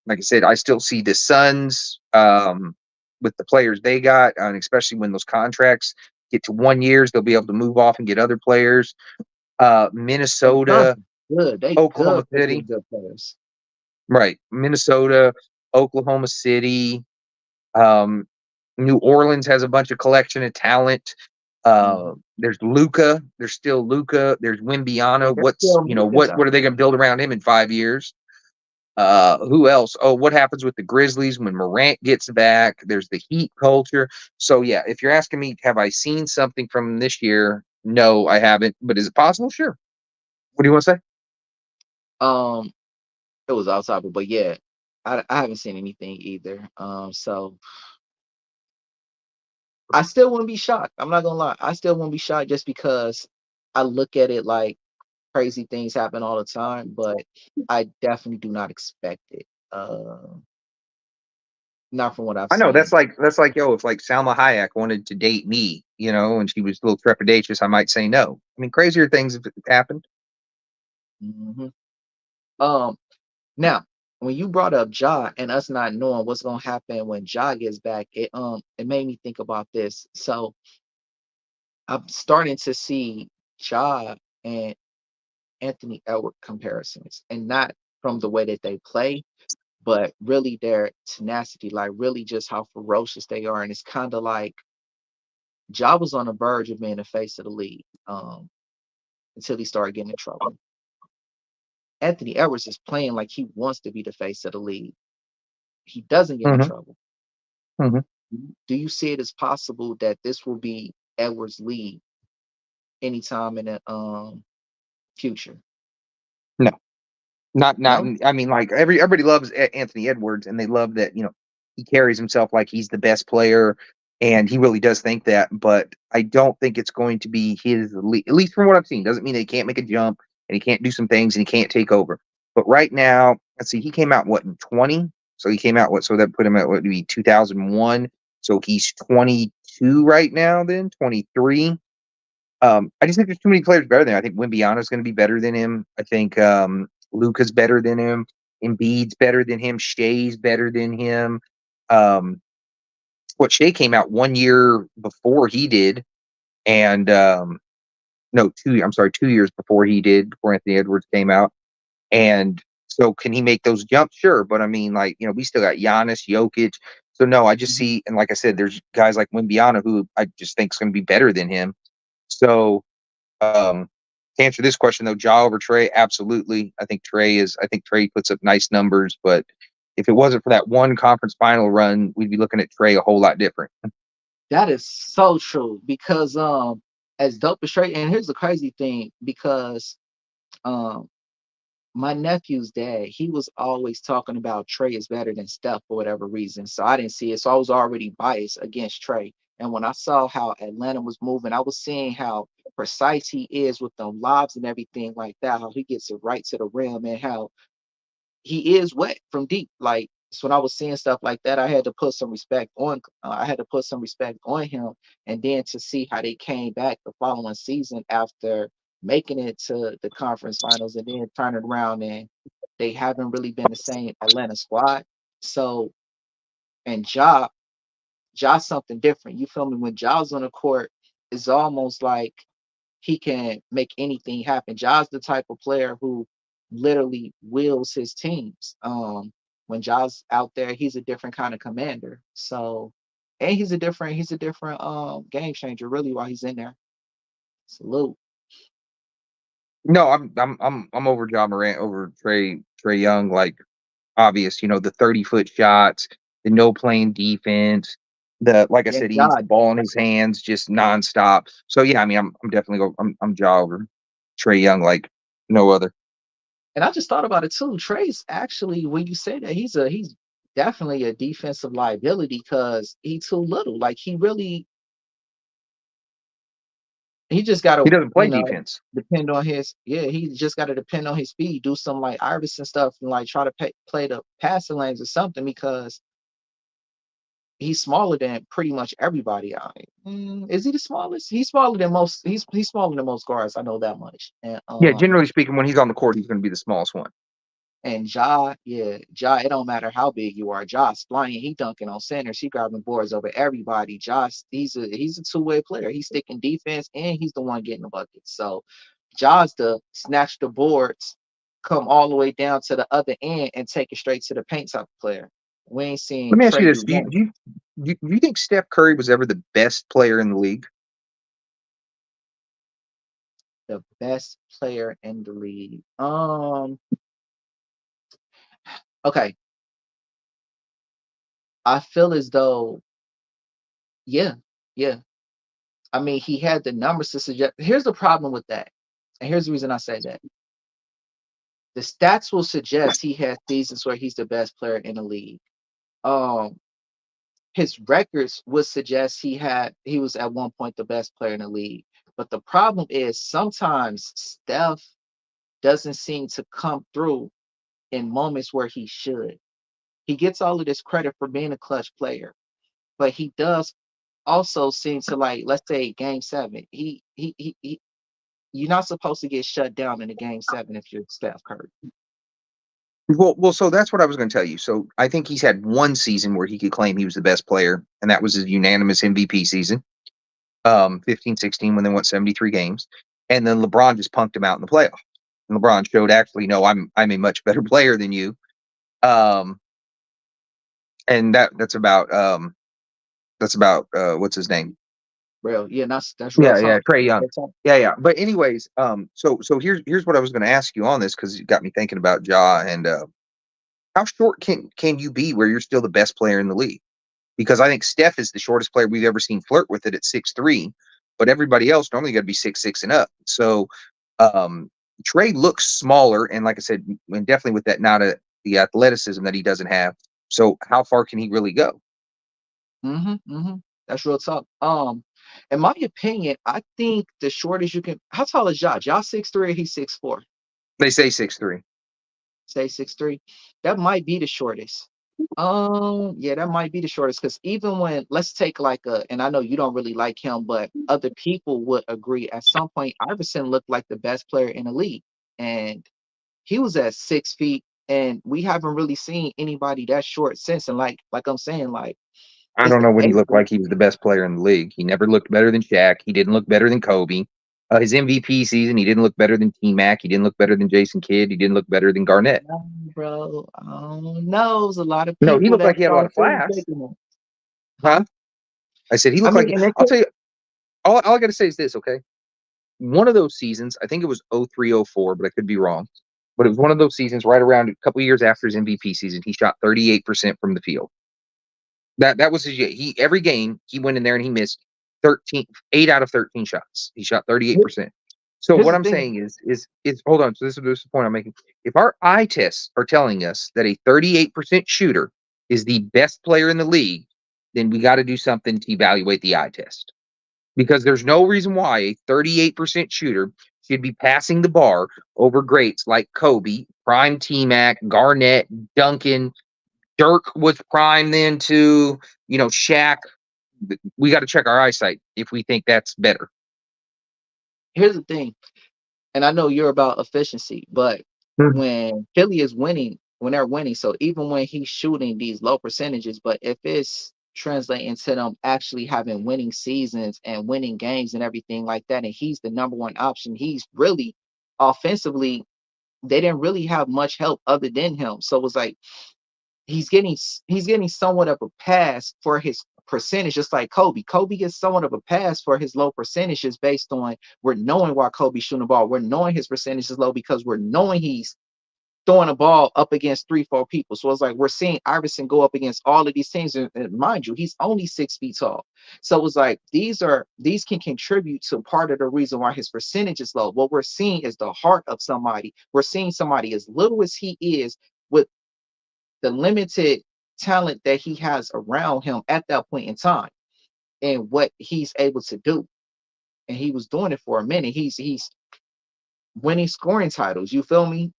like I said, I still see the Suns with the players they got, and especially when those contracts get to 1 years, they'll be able to move off and get other players. the Suns Minnesota, good. They Oklahoma good for City, getting good players. right? Minnesota, Oklahoma City, um, New Orleans has a bunch of collection of talent. Mhm. There's Luca. There's still Luca. There's Wimbiano. They're still making What talent. are they going to build around him in 5 years? Who else? Oh, what happens with the Grizzlies when Morant gets back? There's the Heat culture. So yeah, if you're asking me, have I seen something from this year? No, I haven't. But is it possible? Sure. What do you want to say? Um, it was off topic, but yeah, I haven't seen anything either. So I still wouldn't be shocked. I'm not gonna lie. I still wouldn't be shocked just because I look at it like crazy things happen all the time, but I definitely do not expect it. not from what I've I know seen. that's like yo, if like Salma Hayek wanted to date me, and she was a little trepidatious, I might say no. I mean, crazier things have happened. Hmm. Um, Now, when you brought up Ja and us not knowing what's gonna happen when Ja gets back, it made me think about this. So I'm starting to see Ja and Anthony Edward comparisons, and not from the way that they play, but really their tenacity, like really just how ferocious they are. And it's kind of like Ja was on the verge of being the face of the league, until he started getting in trouble. Anthony Edwards is playing like he wants to be the face of the league. He doesn't get in Hmm. trouble. Hmm. Do you see it as possible that this will be Edwards' lead anytime in the future? No. Not. No? I mean, like everybody loves Anthony Edwards, and they love that he carries himself like he's the best player, and he really does think that. But I don't think it's going to be his at least from what I've seen. Doesn't mean that he can't make a jump and he can't do some things and he can't take over. But right now, let's see, he came out what in 20, so he came out what, so that put him at what would be 2001. So he's 22 right now. Then 23. I just think there's too many players better than him. I think Wimbiana's going to be better than him. I think Luca's better than him. Embiid's better than him. Shea's better than him. Um, Shea came out 1 year before he did, and no, two. I'm sorry, 2 years before he did, before Anthony Edwards came out. And so, can he make those jumps? Sure, but I mean, like we still got Giannis, Jokic. So no, I just Mhm. see, and like I said, there's guys like Wimbiana who I just think is going to be better than him. So um, to answer this question though, Ja over Trey, absolutely. I think Trey puts up nice numbers, but if it wasn't for that one conference final run, we'd be looking at Trey a whole lot different. That is so true because as dope as Trey, and here's the crazy thing, because um my nephew's dad, he was always talking about Trey is better than Steph for whatever reason. So I didn't see it. So I was already biased against Trey. And when I saw how Atlanta was moving, I was seeing how precise he is with them lobs and everything like that, how he gets it right to the rim, and how he is wet from deep. Like, so when I was seeing stuff like that, I had to put some respect on. I had to put some respect on him, and then to see how they came back the following season after making it to the conference finals, and then turning around and they haven't really been the same Atlanta squad. So, and Ja something different. You feel me? When Ja's on the court, it's almost like he can make anything happen. Ja's the type of player who literally wills his teams. When Ja's out there, he's a different kind of commander. So, and he's a different game changer really while he's in there. Salute. No, I'm over John Morant over Trey Young, like obvious, the 30-foot shots, the no playing defense, the like I And said, he needs Ja, the ball in his hands just nonstop. So yeah, I mean I'm definitely I'm Ja over Trey Young like no other. and I just thought about it too. Trey's actually, when you say that, he's definitely a defensive liability because he's too little. Like he just He gotta, doesn't play defense. depend on his, yeah, he just gotta depend on his speed, do some like Iverson stuff and like try to play the passing lanes or something because he's smaller than pretty much everybody. Is he the smallest? He's smaller than most. He's smaller than most guards. I know that much. Yeah, generally speaking, when he's on the court, he's going to be the smallest one. And Ja, yeah, Ja, it don't matter how big you are. Ja's flying, he dunking on centers, he grabbing boards over everybody. Josh, he's a two-way player. He's sticking defense and he's the one getting the buckets. So Ja's the snatch the boards, come all the way down to the other end and take it straight to the paint type of player. We ain't seen Let me ask you Trey this: do none of it. do you think Steph Curry was ever the best player in the league? The best player in the league. Okay. I feel as though, yeah, yeah. I mean, he had the numbers to suggest. Here's the problem with that. And here's the reason I say that. The stats will suggest he had seasons where he's the best player in the league. Um, his records would suggest he was at one point the best player in the league. But the problem is sometimes Steph doesn't seem to come through in moments where he should. He gets all of this credit for being a clutch player, but he does also seem to like, let's say game seven. He you're not supposed to get shut down in a game seven if you're Steph Curry. Well, so that's what I was going to tell you. So I think he's had one season where he could claim he was the best player, and that was his unanimous MVP season, 15-16, when they won 73 games. And then LeBron just punked him out in the playoffs. And LeBron showed, actually, no, I'm a much better player than you. Um, and that's about what's his name? Real, yeah, that's real Yeah, talk. Trey Young. Real talk. Yeah. But anyways, so here's what I was going to ask you on this, because you got me thinking about Ja. And how short can you be where you're still the best player in the league? Because I think Steph is the shortest player we've ever seen flirt with it at 6'3", but everybody else normally got to be 6'6" and up. So um, Trey looks smaller, and like I said, and definitely with that, not the athleticism that he doesn't have. So how far can he really go? Mm-hmm. That's real talk. In my opinion, I think the shortest you can. How tall is Ja? Ja 6'3" or he's 6'4"? They say 6'3". Say 6'3". That might be the shortest. Yeah, that might be the shortest because even when let's take like and I know you don't really like him, but other people would agree at some point Iverson looked like the best player in the league, and he was at 6 feet, and we haven't really seen anybody that short since. And like I'm saying, like I it's don't know when he looked debatable. like he was the best player in the league. He never looked better than Shaq. He didn't look better than Kobe. His MVP season, he didn't look better than T Mac. He didn't look better than Jason Kidd. He didn't look better than Garnett. No, bro. I don't know. There's a lot of No, he people looked that like he had a lot saw of him class. taking him. Huh? I said he I looked like. mean, and they I'll could, tell you. All I got to say is this, okay? One of those seasons, I think it was 03-04, but I could be wrong. But it was one of those seasons right around a couple of years after his MVP season. He shot 38% from the field. That was his year. He every game he went in there and he missed 13, 8 out of 13 shots. He shot 38%. So here's what the I'm thing. saying is hold on. So this is the point I'm making. If our eye tests are telling us that a 38% shooter is the best player in the league, then we got to do something to evaluate the eye test. Because there's no reason why a 38% shooter should be passing the bar over greats like Kobe, Prime T Mac, Garnett, Duncan. Dirk was prime then too. Shaq. We got to check our eyesight if we think that's better. Here's the thing. And I know you're about efficiency, but Mhm. when Philly is winning, when they're winning, so even when he's shooting these low percentages, but if it's translating to them actually having winning seasons and winning games and everything like that, and he's the number one option, he's really offensively, they didn't really have much help other than him. So it was like he's getting somewhat of a pass for his percentage, just like Kobe. Kobe gets somewhat of a pass for his low percentages based on we're knowing why Kobe's shooting the ball. We're knowing his percentage is low because we're knowing he's throwing a ball up against 3, 4 people. So it's like we're seeing Iverson go up against all of these teams, and mind you, he's only 6 feet tall. So it's like these can contribute to part of the reason why his percentage is low. What we're seeing is the heart of somebody. We're seeing somebody as little as he is with the limited talent that he has around him at that point in time and what he's able to do. And he was doing it for a minute. He's winning scoring titles. You feel me?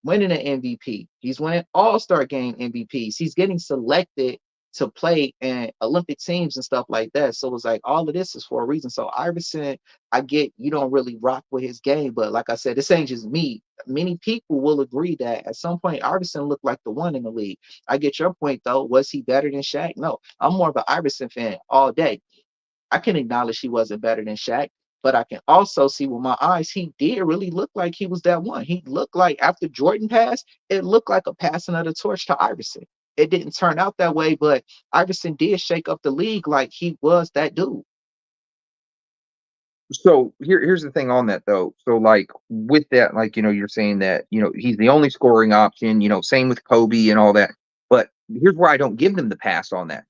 Winning an MVP. He's winning all-star game MVPs. He's getting selected to play in Olympic teams and stuff like that. So it's like all of this is for a reason. So Iverson, I get you don't really rock with his game, but like I said, this ain't just me. Many people will agree that at some point Iverson looked like the one in the league. I get your point though. Was he better than Shaq? No, I'm more of an Iverson fan all day. I can acknowledge he wasn't better than Shaq, but I can also see with my eyes he did really look like he was that one. He looked like after Jordan passed, it looked like a passing of the torch to Iverson. It didn't turn out that way, but Iverson did shake up the league like he was that dude. So here's the thing on that though. So like with that, like you're saying that he's the only scoring option. Same with Kobe and all that. But here's where I don't give them the pass on that.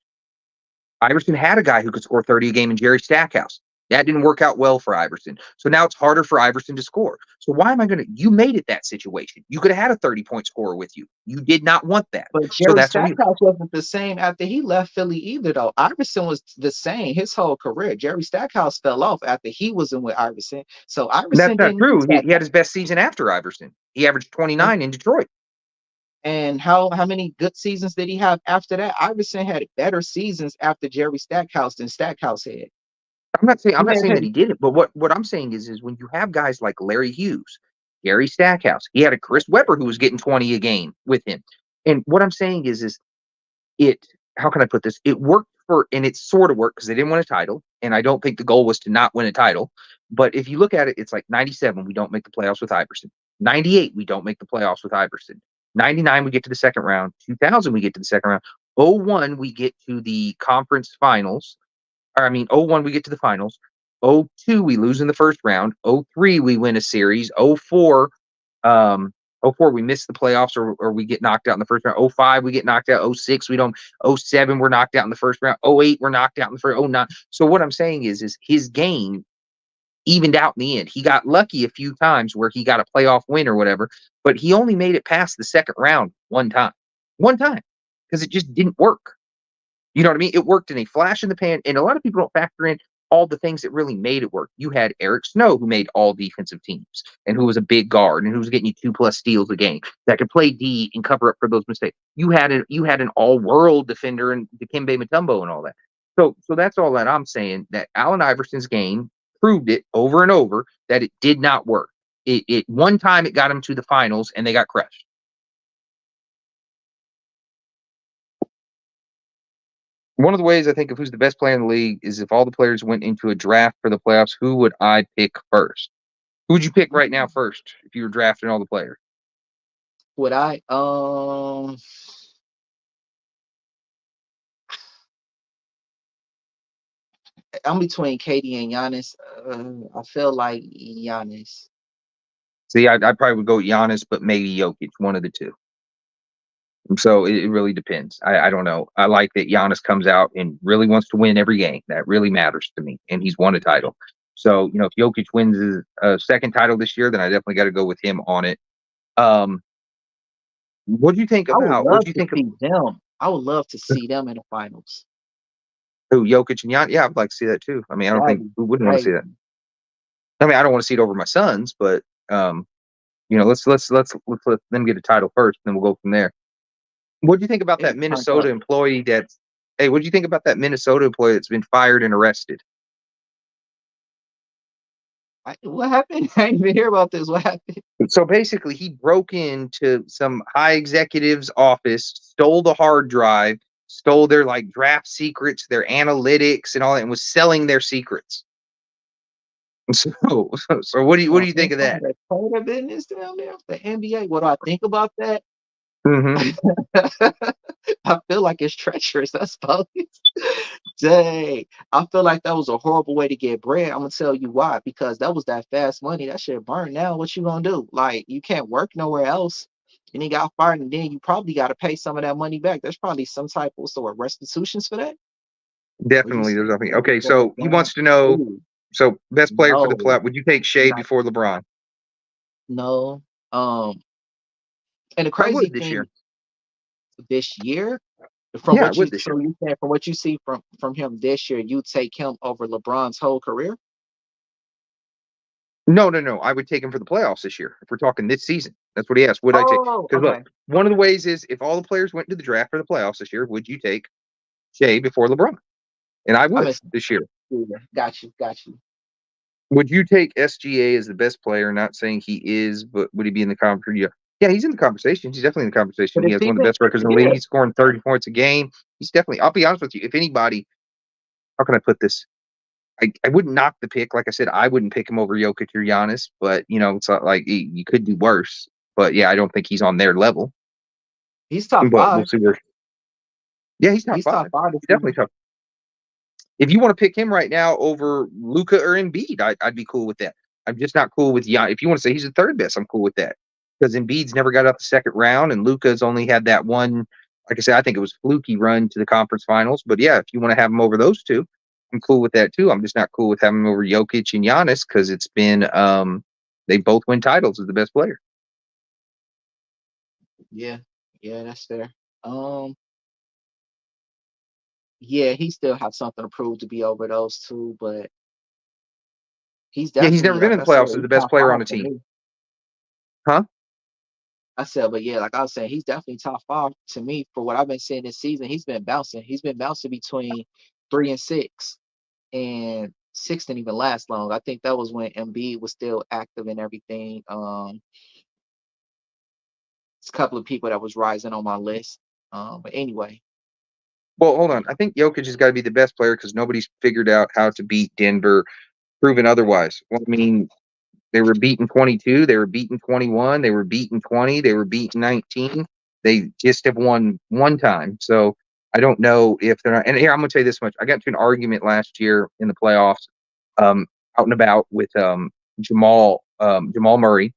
Iverson had a guy who could score 30 a game in Jerry Stackhouse. That didn't work out well for Iverson. So now it's harder for Iverson to score. So why am I going to? You made it that situation. You could have had a 30-point scorer with you. You did not want that. But So Jerry that's the reason. Stackhouse wasn't the same after he left Philly either, though. Iverson was the same his whole career. Jerry Stackhouse fell off after he wasn't with Iverson. So That's Iverson not didn't need true. He had Stackhouse. his best season after Iverson. He averaged 29 in Detroit. And how many good seasons did he have after that? Iverson had better seasons after Jerry Stackhouse than Stackhouse had. I'm He not may have saying that had he didn't, but what I'm saying is when you have guys like Larry Hughes, Gary Stackhouse, he had a Chris Webber who was getting 20 a game with him. And what I'm saying is it how can I put this? It worked for and it sort of worked because they didn't win a title. And I don't think the goal was to not win a title. But if you look at it, it's like 97, we don't make the playoffs with Iverson. 98, we don't make the playoffs with Iverson. 99, we get to the second round. 2000, we get to the second round. 01, we get to the conference finals. Or I mean, 01, we get to the finals. 02, we lose in the first round. 03, we win a series. 04, um, 04, we miss the playoffs or we get knocked out in the first round. 05, we get knocked out. 06, we don't. 07, we're knocked out in the first round. 08, we're knocked out in the first. 09. So what I'm saying is his game evened out in the end. He got lucky a few times where he got a playoff win or whatever, but he only made it past the second round one time, because it just didn't work. You know what I mean? It worked in a flash in the pan, and a lot of people don't factor in all the things that really made it work. You had Eric Snow, who made all defensive teams, and who was a big guard, and who was getting you 2+ steals a game that could play D and cover up for those mistakes. You had an all world defender and Dikembe Mutombo and all that. So that's all that I'm saying. That Allen Iverson's game proved it over and over that it did not work. It one time it got him to the finals, and they got crushed. One of the ways I think of who's the best player in the league is if all the players went into a draft for the playoffs, who would I pick first? Who would you pick right now first if you were drafting all the players? would I I'm between Katie and Giannis. I feel like Giannis. See, I probably would go Giannis, but maybe Jokic, one of the two. So it really depends. I don't know. I like that Giannis comes out and really wants to win every game. That really matters to me, and he's won a title. So if Jokic wins his second title this year, then I definitely got to go with him on it. Um, what do you think I would about? What love do you to think of see them. I would love to see them in the finals. who Jokic and Giannis? Yeah, I'd like to see that too. I mean, I don't think That'd be who wouldn't want to see that. crazy. I mean, I don't want to see it over my sons, but let's let them get a title first, and then we'll go from there. What do you think about It'd that be turned up. Minnesota employee that's Hey, what do you think about that Minnesota employee that's been fired and arrested? What happened? I didn't even hear about this. What happened? So basically, he broke into some high executive's office, stole the hard drive, stole their like draft secrets, their analytics, and all that, and was selling their secrets. So what do you think of Inside that? the Torah business down there, the NBA. What do I think about that? Hmm. I feel like it's treacherous. That's probably dang. I feel like that was a horrible way to get bread. I'm gonna tell you why. Because that was that fast money. That shit burned now. What you gonna do? Like you can't work nowhere else. And he got fired, and then you probably got to pay some of that money back. There's probably some type of sort of restitutions for that. Where you Definitely, see there's nothing. what Okay, was so he done. wants to know. Ooh, So best player for the no, playoff. Would you take Shea not before LeBron? no. And the I crazy would this thing year. this year, from Yeah, I what you would this year. so you saying from what you see from him this year, you take him over LeBron's whole career? No, no, no. I would take him for the playoffs this year. If we're talking this season, that's what he asked. Would I take? Oh, Because look, okay. one of the ways is if all the players went to the draft for the playoffs this year, would you take Shea before LeBron? And I I would missed this year. got you, got you. Would you take SGA as the best player? Not saying he is, but would he be in the conversation? Yeah, yeah, he's in the conversation. He's definitely in the For conversation. He the has one of the season? best records in the league. Yeah. He's scoring 30 points a game. He's definitely. I'll be honest with you. If anybody, how can I put this? I wouldn't knock the pick. Like I said, I wouldn't pick him over Jokic or Giannis, but it's not like you could do worse. But yeah, I don't think he's on their level. He's top But we'll five. see where. Yeah, he's top He's top five. five this He's definitely season. top. If you want to pick him right now over Luca or Embiid, I'd be cool with that. I'm just not cool with Gian. If you want to say he's the third best, I'm cool with that because Embiid's never got out the second round, and Luca's only had that one. Like I said, I think it was fluky run to the conference finals. But yeah, if you want to have him over those two, I'm cool with that too. I'm just not cool with having him over Jokic and Giannis because it's been they both win titles as the best player. Yeah, yeah, that's fair. Um, yeah, he still has something to prove to be over those two, but he's Yeah, he's definitely, never been like in I the said, playoffs as he's the best top player on five the for team, me. huh? I said, but yeah, like I was saying, he's definitely top five to me for what I've been seeing this season. He's been bouncing. He's been bouncing between 3 and 6, and 6 didn't even last long. I think that was when Embiid was still active and everything. It's a couple of people that was rising on my list. But anyway, Well, hold on. I think Jokic has got to be the best player because nobody's figured out how to beat Denver, proven otherwise. Well, I mean, they were beaten 22, they were beaten 21, they were beaten 20, they were beaten 19. They just have won one time. So I don't know if they're not. And here, I'm going to tell you this much. I got to an argument last year in the playoffs, out and about with Jamal Murray.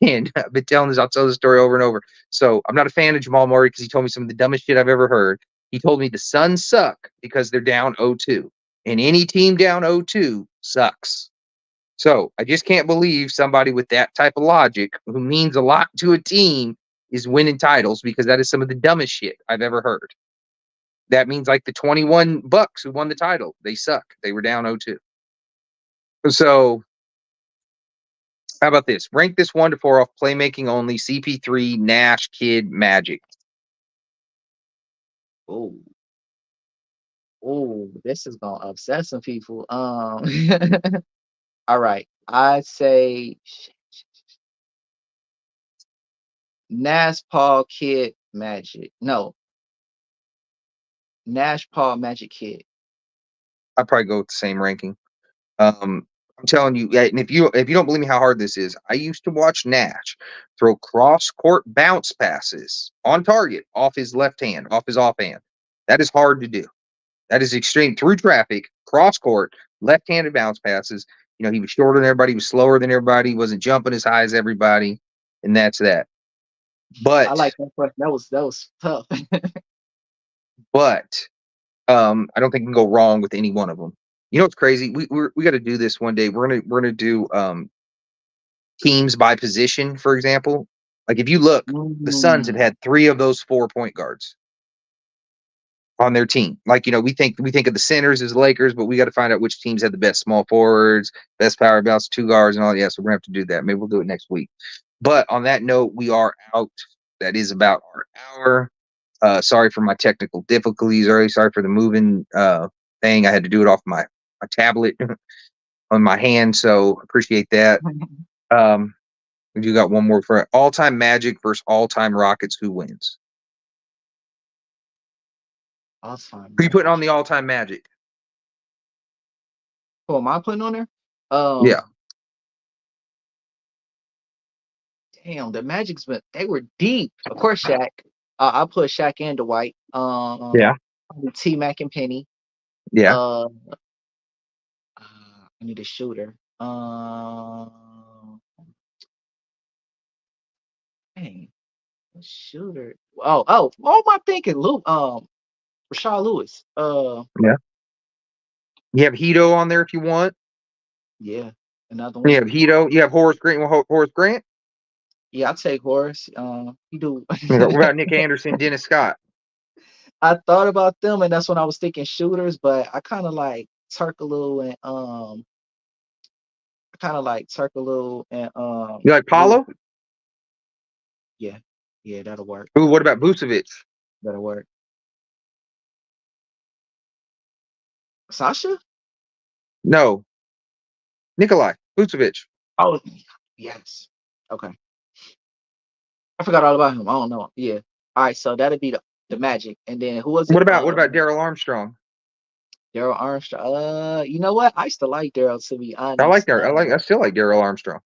And I've been telling this, I'll tell the story over and over. So I'm not a fan of Jamal Murray because he told me some of the dumbest shit I've ever heard. He told me the Suns suck because they're down 0-2. And any team down 0-2 sucks. So I just can't believe somebody with that type of logic, who means a lot to a team, is winning titles, because that is some of the dumbest shit I've ever heard. That means like the 21 Bucks who won the title, they suck. They were down 0-2. So how about this? Rank this 1 to 4 off playmaking only: CP3, Nash, Kidd, Magic. oh, this is gonna upset some people. All right, I say Nash, Paul, Kid, Magic. No, Nash, Paul, Magic, Kid. I'd probably go with the same ranking. I'm telling you, and if you don't believe me how hard this is, I used to watch Nash throw cross court bounce passes on target off his left hand, off his offhand. That is hard to do. That is extreme, through traffic, cross court, left-handed bounce passes. You know, he was shorter than everybody, he was slower than everybody, he wasn't jumping as high as everybody, and that's that. I But like that question. That was tough. but I don't think you can go wrong with any one of them. You know what's crazy? We got to do this one day. We're gonna do teams by position, for example. Like if you look, the Suns have Mm, had 3 of those 4 point guards on their team. Like, you know, we think of the centers as Lakers, but we got to find out which teams have the best small forwards, best power bounce, 2 guards, and all. Yeah, so we're gonna have to do that. Maybe we'll do it next week. But on that note, we are out. That is about our hour. Sorry for my technical difficulties early. Sorry for the moving thing. I had to do it off my tablet on my hand, so appreciate that. Um, we do got one more for all-time Magic versus all-time Rockets. Who wins? all time Who you putting on Magic. the all-time Magic? Who am I putting on there? Yeah, Damn, the Magic's been they were deep. Of course, Shaq. I put Shaq and Dwight. yeah, T Mac and Penny. yeah. Uh, I need a shooter. Dang, a shooter. What am I thinking? Luke, Rashad Lewis. Yeah. You have Hito on there if you want. Yeah, another You one. have Hito. You have Horace Grant. Horace Grant. Yeah, I'll take Horace. He do. What about Nick Anderson, Dennis Scott? I thought about them, and that's when I was thinking shooters, but I kind of like Turkaloo and You like Lewis. Paulo? Yeah, yeah, that'll work. Ooh, what about Vucevic? That'll work. Sasha? No, Nikolai Vucevic. Oh, yes. Okay. I forgot all about him. I don't know. Yeah. All right, so that'd be the Magic. And then who was What it? about Daryl Armstrong? Daryl Armstrong. You know what? I used to like Daryl, to be I like honest. Daryl. I still like Daryl Armstrong.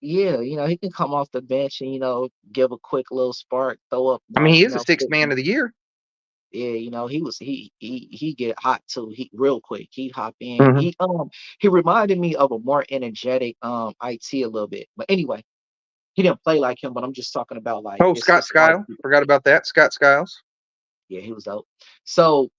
Yeah, he can come off the bench and, give a quick little spark, throw up I mean, one, he is a sixth man 50. of the year. Yeah, he get hot too. He real quick. He'd hop in. Mm-hmm. He reminded me of a more energetic IT a little bit. But anyway, he didn't play like him, but I'm just talking about like Oh, his Scott his IT. Skiles. Forgot about that. Scott Skiles. Yeah, he was dope. So,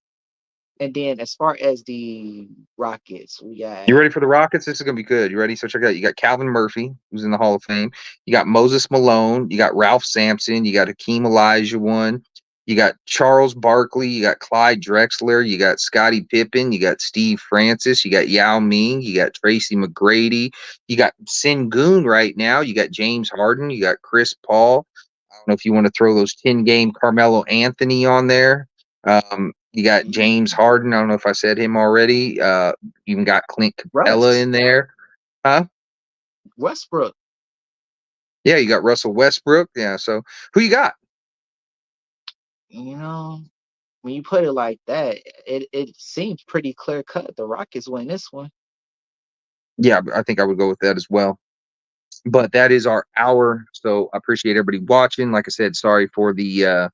and then as far as the Rockets, we got You ready for the Rockets? This is gonna be good. You ready? So check it out. You got Calvin Murphy, who's in the Hall of Fame. You got Moses Malone. You got Ralph Sampson. You got Hakeem Olajuwon. You got Charles Barkley. You got Clyde Drexler. You got Scottie Pippen. You got Steve Francis. You got Yao Ming. You got Tracy McGrady. You got Sengun right now. You got James Harden. You got Chris Paul. know if you want to throw those 10-game Carmelo Anthony on there. You got James Mm, Harden. I don't know if I said him already. Even got Clint Capella Russ, in there. Huh? Westbrook. Yeah, you got Russell Westbrook. Yeah. So who you got? You know, when you put it like that, it seems pretty clear cut. The Rockets win this one. Yeah, I think I would go with that as well. But that is our hour. So I appreciate everybody watching. Like I said, sorry for the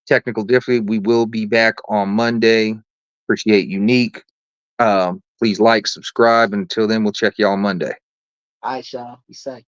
technical difficulty. We will be back on Monday. Appreciate Unique. Please like, subscribe. Until then, we'll check you all Monday. All right, y'all. Be safe.